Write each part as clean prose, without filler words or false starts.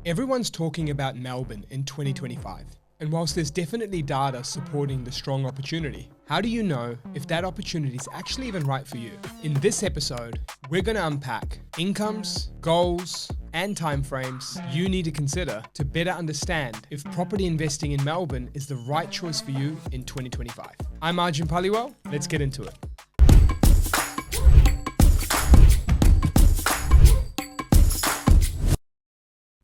Everyone's talking about Melbourne in 2025. And whilst there's definitely data supporting the strong opportunity, how do you know if that opportunity is actually even right for you? In this episode, we're going to unpack incomes, goals, and timeframes you need to consider to better understand if property investing in Melbourne is the right choice for you in 2025. I'm Arjun Paliwal. Let's get into it.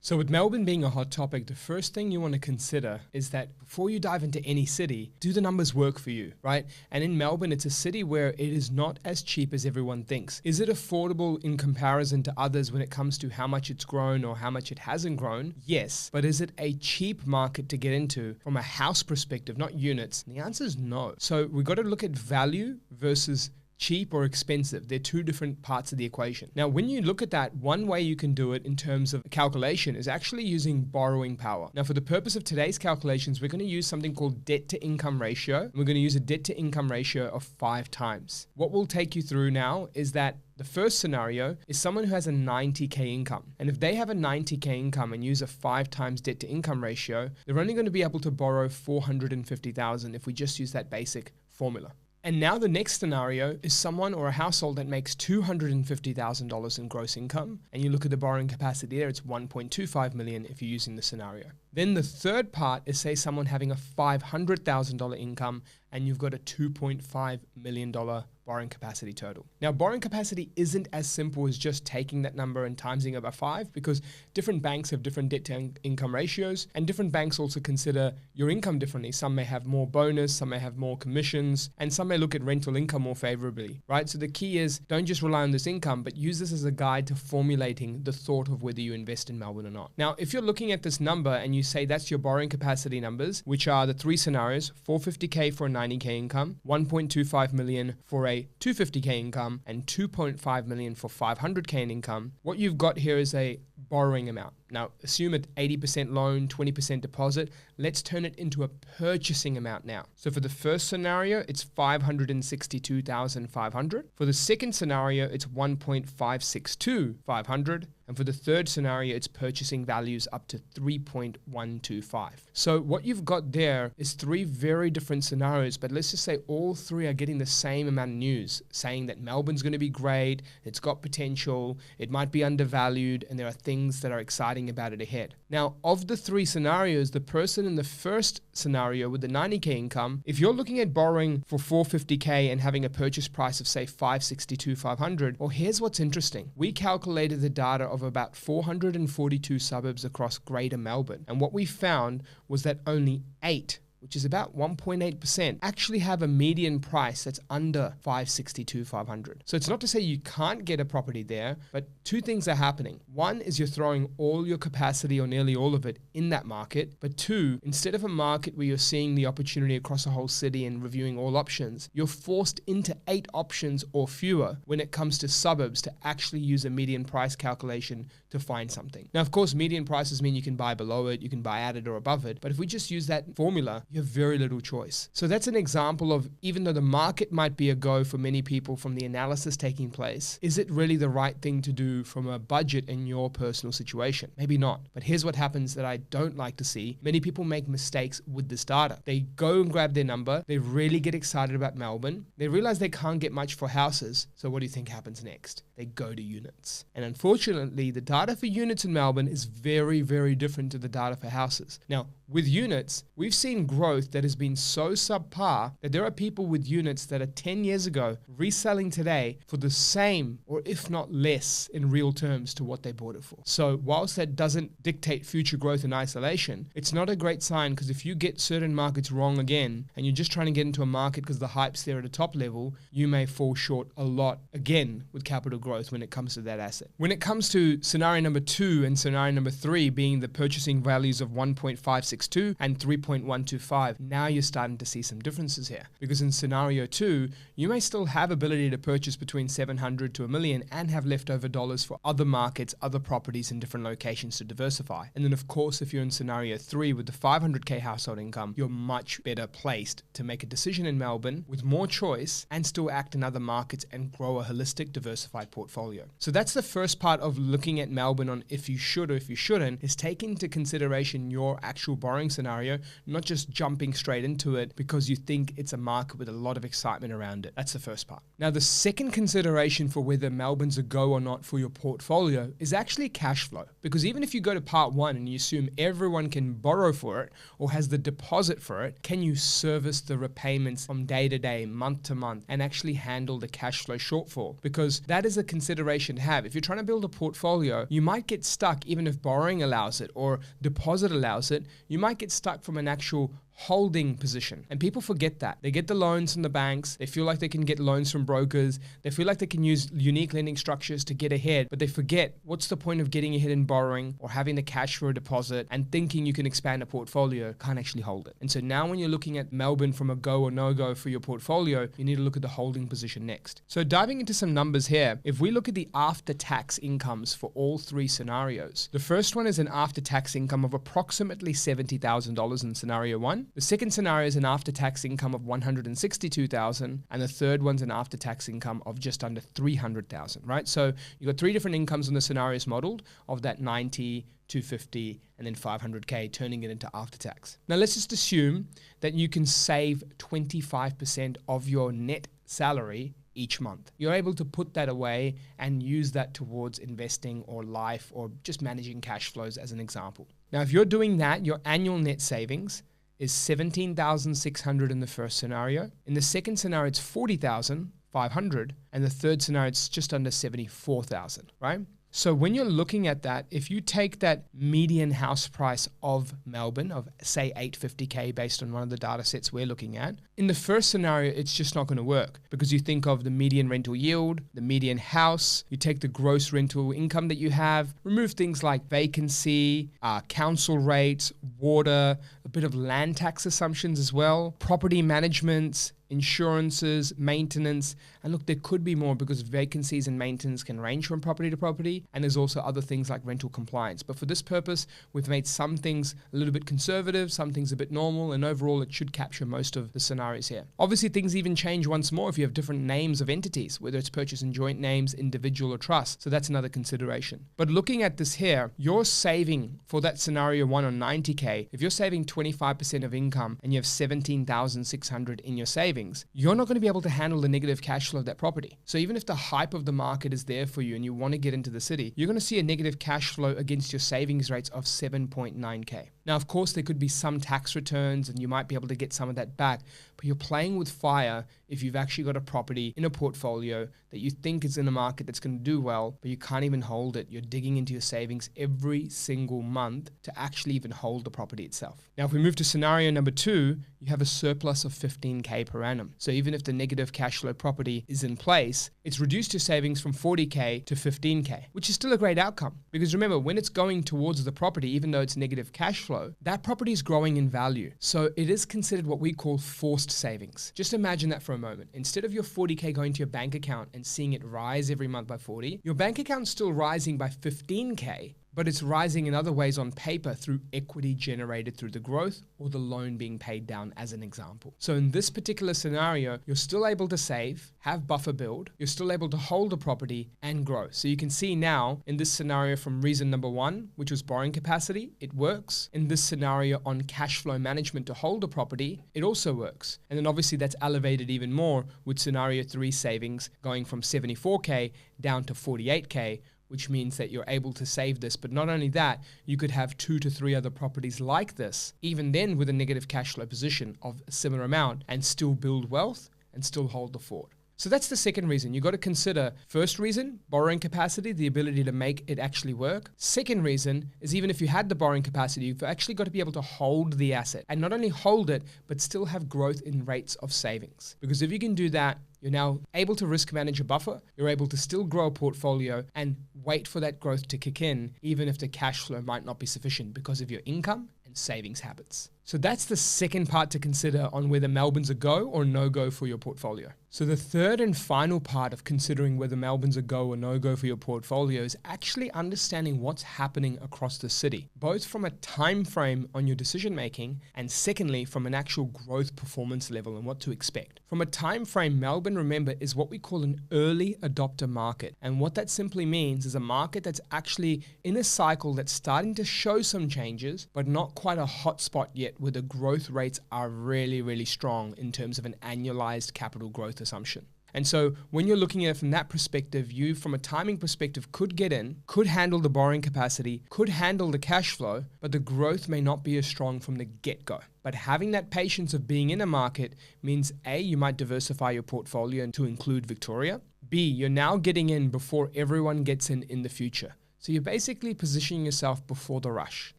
So with Melbourne being a hot topic, the first thing you want to consider is that before you dive into any city, do the numbers work for you, right? And in Melbourne, it's a city where it is not as cheap as everyone thinks. Is it affordable in comparison to others when it comes to how much it's grown or how much it hasn't grown? Yes. But is it a cheap market to get into from a house perspective, not units? And the answer is no. So we've got to look at value versus cheap or expensive. They're two different parts of the equation. Now, when you look at that, one way you can do it in terms of calculation is actually using borrowing power. Now, for the purpose of today's calculations, we're going to use something called debt to income ratio. And we're going to use a debt to income ratio of 5 times. What we'll take you through now is that the first scenario is someone who has a 90K income. And if they have a 90K income and use a 5 times debt to income ratio, they're only going to be able to borrow 450,000 if we just use that basic formula. And now the next scenario is someone or a household that makes $250,000 in gross income. And you look at the borrowing capacity there, it's 1.25 million if you're using the scenario. Then the third part is, say, someone having a $500,000 income and you've got a $2.5 million borrowing capacity total. Now, borrowing capacity isn't as simple as just taking that number and timesing it by 5, because different banks have different debt to income ratios, and different banks also consider your income differently. Some may have more bonus, some may have more commissions, and some may look at rental income more favorably, right? So the key is, don't just rely on this income, but use this as a guide to formulating the thought of whether you invest in Melbourne or not. Now, if you're looking at this number and you say that's your borrowing capacity numbers, which are the 3 scenarios, 450K for a 90K income, 1.25 million for a 250K income, and 2.5 million for 500K in income, what you've got here is a borrowing amount. Now, assume it 80% loan, 20% deposit. Let's turn it into a purchasing amount now. So for the first scenario, it's 562,500. For the second scenario, it's 1.562,500. And for the third scenario, it's purchasing values up to 3.125. So what you've got there is 3 very different scenarios, but let's just say all 3 are getting the same amount of news, saying that Melbourne's going to be great, it's got potential, it might be undervalued, and there are things that are exciting about it ahead. Now, of the 3 scenarios, the person in the first scenario with the 90K income, if you're looking at borrowing for 450K and having a purchase price of, say, 562,500, well, here's what's interesting. We calculated the data of about 442 suburbs across Greater Melbourne, and what we found was that only 8, which is about 1.8%, actually have a median price that's under 562,500. So it's not to say you can't get a property there, but 2 things are happening. One is you're throwing all your capacity or nearly all of it in that market. But 2, instead of a market where you're seeing the opportunity across a whole city and reviewing all options, you're forced into 8 options or fewer when it comes to suburbs to actually use a median price calculation to find something. Now, of course, median prices mean you can buy below it, you can buy at it or above it. But if we just use that formula, you have very little choice. So that's an example of, even though the market might be a go for many people from the analysis taking place, is it really the right thing to do from a budget in your personal situation? Maybe not. But here's what happens that I don't like to see. Many people make mistakes with this data. They go and grab their number. They really get excited about Melbourne. They realize they can't get much for houses. So what do you think happens next? They go to units. And unfortunately, the data for units in Melbourne is very, very different to the data for houses. Now, with units, we've seen growth that has been so subpar that there are people with units that are 10 years ago reselling today for the same, or if not less, in real terms to what they bought it for. So whilst that doesn't dictate future growth in isolation, it's not a great sign, because if you get certain markets wrong again and you're just trying to get into a market because the hype's there at a top level, you may fall short a lot again with capital growth when it comes to that asset. When it comes to scenario number 2 and scenario number 3 being the purchasing values of 1.562 and 3.125, now you're starting to see some differences here. Because in scenario 2, you may still have ability to purchase between 700 to $1 million and have leftover dollars for other markets, other properties in different locations to diversify. And then of course, if you're in scenario 3 with the 500K household income, you're much better placed to make a decision in Melbourne with more choice and still act in other markets and grow a holistic, diversified portfolio. portfolio. So that's the first part of looking at Melbourne on if you should or if you shouldn't, is take into consideration your actual borrowing scenario, not just jumping straight into it because you think it's a market with a lot of excitement around it. That's the first part. Now, the second consideration for whether Melbourne's a go or not for your portfolio is actually cash flow. Because even if you go to part one and you assume everyone can borrow for it or has the deposit for it, can you service the repayments from day to day, month to month, and actually handle the cash flow shortfall? Because that is a consideration to have. If you're trying to build a portfolio, you might get stuck even if borrowing allows it or deposit allows it. You might get stuck from an actual holding position. And people forget that. They get the loans from the banks. They feel like they can get loans from brokers. They feel like they can use unique lending structures to get ahead, but they forget what's the point of getting ahead in borrowing or having the cash for a deposit and thinking you can expand a portfolio, can't actually hold it. And so now when you're looking at Melbourne from a go or no go for your portfolio, you need to look at the holding position next. So diving into some numbers here, if we look at the after-tax incomes for all three scenarios, the first one is an after-tax income of approximately $70,000 in scenario one. The second scenario is an after-tax income of $162,000, and the third one's an after-tax income of just under $300,000, right? So you've got three different incomes on the scenarios modeled of that 90, 250, and then 500K, turning it into after-tax. Now let's just assume that you can save 25% of your net salary each month. You're able to put that away and use that towards investing or life or just managing cash flows as an example. Now, if you're doing that, your annual net savings is $17,600 in the first scenario. In the second scenario, it's $40,500. And the third scenario, it's just under $74,000, right? So when you're looking at that, if you take that median house price of Melbourne of say $850K based on one of the data sets we're looking at, in the first scenario, it's just not going to work because you think of the median rental yield, the median house, you take the gross rental income that you have, remove things like vacancy, council rates, water, a bit of land tax assumptions as well, property management, insurances, maintenance, and look, there could be more because vacancies and maintenance can range from property to property, and there's also other things like rental compliance. But for this purpose, we've made some things a little bit conservative, some things a bit normal, and overall it should capture most of the scenarios here. Obviously, things even change once more if you have different names of entities, whether it's purchase and joint names, individual or trust. So that's another consideration. But looking at this here, you're saving for that scenario one on 90K, if you're saving 25% of income and you have 17,600 in your savings, you're not going to be able to handle the negative cash flow of that property. So even if the hype of the market is there for you and you want to get into the city, you're going to see a negative cash flow against your savings rates of 7.9K. Now, of course, there could be some tax returns and you might be able to get some of that back, but you're playing with fire if you've actually got a property in a portfolio that you think is in a market that's going to do well, but you can't even hold it. You're digging into your savings every single month to actually even hold the property itself. Now, if we move to scenario number two, you have a surplus of 15K per annum. So even if the negative cash flow property is in place, it's reduced your savings from 40K to 15K, which is still a great outcome. Because remember, when it's going towards the property, even though it's negative cash flow, that property is growing in value. So it is considered what we call forced savings. Just imagine that for a moment. Instead of your 40K going to your bank account and seeing it rise every month by 40, your bank account's still rising by 15K, but it's rising in other ways on paper through equity generated through the growth or the loan being paid down as an example. So in this particular scenario, you're still able to save, have buffer build, you're still able to hold a property and grow. So you can see now in this scenario from reason number one, which was borrowing capacity, it works. In this scenario on cash flow management to hold a property, it also works. And then obviously that's elevated even more with scenario three savings going from 74K down to 48K, which means that you're able to save this. But not only that, you could have 2 to 3 other properties like this, even then with a negative cash flow position of a similar amount, and still build wealth and still hold the fort. So that's the second reason. You've got to consider, first reason, borrowing capacity, the ability to make it actually work. Second reason is even if you had the borrowing capacity, you've actually got to be able to hold the asset and not only hold it, but still have growth in rates of savings. Because if you can do that, you're now able to risk manage a buffer, you're able to still grow a portfolio and wait for that growth to kick in, even if the cash flow might not be sufficient because of your income and savings habits. So that's the second part to consider on whether Melbourne's a go or no-go for your portfolio. So the third and final part of considering whether Melbourne's a go or no-go for your portfolio is actually understanding what's happening across the city, both from a time frame on your decision making and secondly from an actual growth performance level and what to expect. From a time frame, Melbourne, remember, is what we call an early adopter market. And what that simply means is a market that's actually in a cycle that's starting to show some changes, but not quite a hot spot yet where the growth rates are really, really strong in terms of an annualized capital growth assumption. And so when you're looking at it from that perspective, you from a timing perspective could get in, could handle the borrowing capacity, could handle the cash flow, but the growth may not be as strong from the get-go. But having that patience of being in a market means A, you might diversify your portfolio to include Victoria. B, you're now getting in before everyone gets in the future. So you're basically positioning yourself before the rush.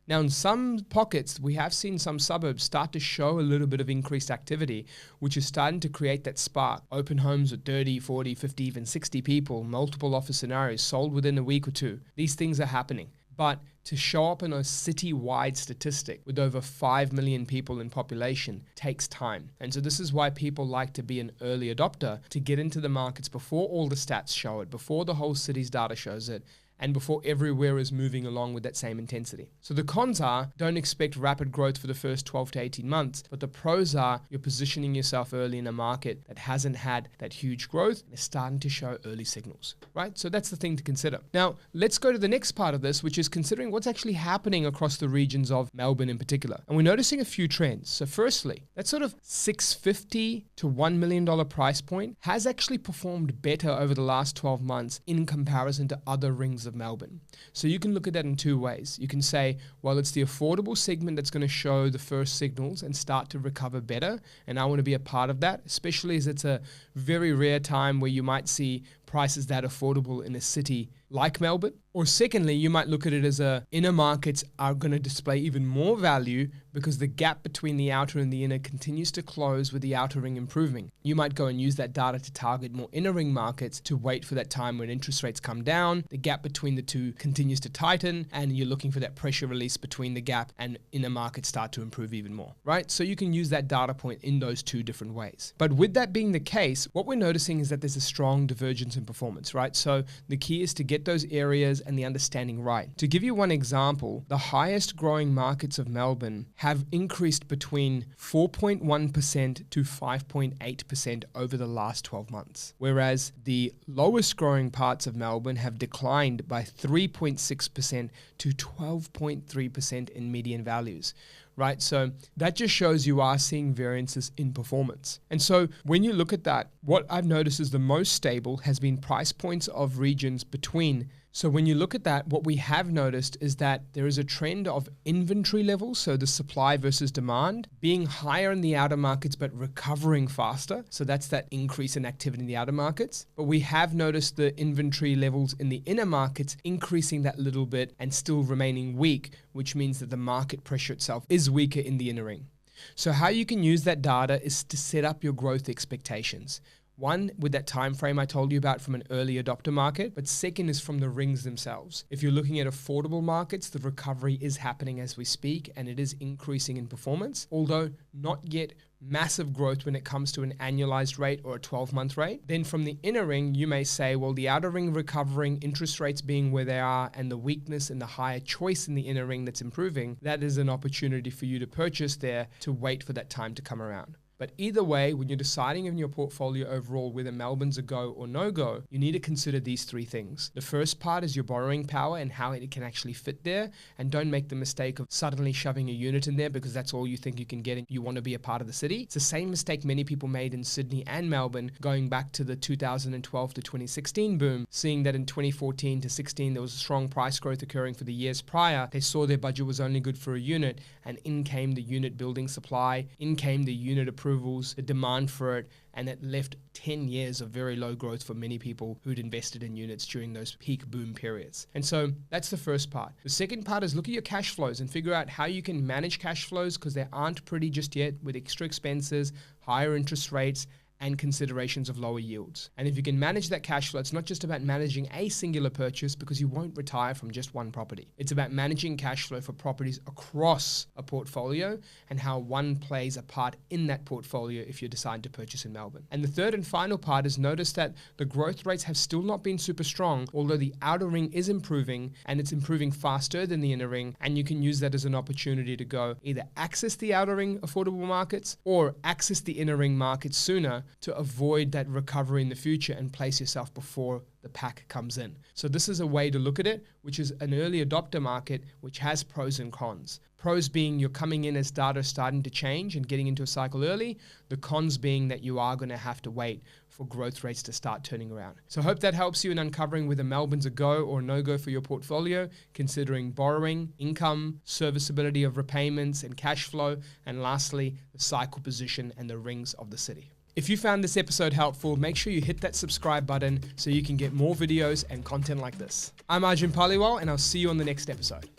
Now, in some pockets, we have seen some suburbs start to show a little bit of increased activity, which is starting to create that spark. Open homes with 30, 40, 50, even 60 people, multiple offer scenarios sold within a week or two. These things are happening. But to show up in a city-wide statistic with over 5 million people in population takes time. And so this is why people like to be an early adopter, to get into the markets before all the stats show it, before the whole city's data shows it, and before everywhere is moving along with that same intensity. So the cons are, don't expect rapid growth for the first 12 to 18 months, but the pros are, you're positioning yourself early in a market that hasn't had that huge growth and is starting to show early signals, right? So that's the thing to consider. Now, let's go to the next part of this, which is considering what's actually happening across the regions of Melbourne in particular. And we're noticing a few trends. So firstly, that sort of $650 to $1 million price point has actually performed better over the last 12 months in comparison to other rings of Melbourne. So you can look at that in two ways. You can say, well, it's the affordable segment that's going to show the first signals and start to recover better. And I want to be a part of that, especially as it's a very rare time where you might see prices that affordable in a city like Melbourne. Or secondly, you might look at it as inner markets are going to display even more value because the gap between the outer and the inner continues to close with the outer ring improving. You might go and use that data to target more inner ring markets to wait for that time when interest rates come down, the gap between the two continues to tighten, and you're looking for that pressure release between the gap and inner markets start to improve even more, right? So you can use that data point in those two different ways. But with that being the case, what we're noticing is that there's a strong divergence in performance, right? So the key is to get those areas and the understanding right. To give you one example, the highest growing markets of Melbourne have increased between 4.1% to 5.8% over the last 12 months, whereas the lowest growing parts of Melbourne have declined by 3.6% to 12.3% in median values. Right? So that just shows you are seeing variances in performance. And so when you look at that, what I've noticed is the most stable has been price points of regions between. So when you look at that, what we have noticed is that there is a trend of inventory levels, so the supply versus demand, being higher in the outer markets but recovering faster. So that's that increase in activity in the outer markets. But we have noticed the inventory levels in the inner markets increasing that little bit and still remaining weak, which means that the market pressure itself is weaker in the inner ring. So how you can use that data is to set up your growth expectations. One, with that time frame I told you about from an early adopter market, but second is from the rings themselves. If you're looking at affordable markets, the recovery is happening as we speak and it is increasing in performance, although not yet massive growth when it comes to an annualized rate or a 12-month rate. Then from the inner ring, you may say, well, the outer ring recovering, interest rates being where they are, and the weakness and the higher choice in the inner ring that's improving, that is an opportunity for you to purchase there to wait for that time to come around. But either way, when you're deciding in your portfolio overall whether Melbourne's a go or no go, you need to consider these three things. The first part is your borrowing power and how it can actually fit there. And don't make the mistake of suddenly shoving a unit in there because that's all you think you can get and you want to be a part of the city. It's the same mistake many people made in Sydney and Melbourne going back to the 2012 to 2016 boom, seeing that in 2014 to 16 there was a strong price growth occurring for the years prior. They saw their budget was only good for a unit and in came the unit building supply, in came the unit approvals, the demand for it, and it left 10 years of very low growth for many people who'd invested in units during those peak boom periods. And so that's the first part. The second part is look at your cash flows and figure out how you can manage cash flows because they aren't pretty just yet with extra expenses, higher interest rates, and considerations of lower yields. And if you can manage that cash flow, it's not just about managing a singular purchase because you won't retire from just one property. It's about managing cash flow for properties across a portfolio and how one plays a part in that portfolio if you decide to purchase in Melbourne. And the third and final part is notice that the growth rates have still not been super strong, although the outer ring is improving and it's improving faster than the inner ring. And you can use that as an opportunity to go either access the outer ring affordable markets or access the inner ring markets sooner to avoid that recovery in the future and place yourself before the pack comes in. So this is a way to look at it, which is an early adopter market, which has pros and cons. Pros being you're coming in as data is starting to change and getting into a cycle early. The cons being that you are going to have to wait for growth rates to start turning around. So I hope that helps you in uncovering whether Melbourne's a go or no-go for your portfolio, considering borrowing, income, serviceability of repayments and cash flow, and lastly, the cycle position and the rings of the city. If you found this episode helpful, make sure you hit that subscribe button so you can get more videos and content like this. I'm Arjun Paliwal, and I'll see you on the next episode.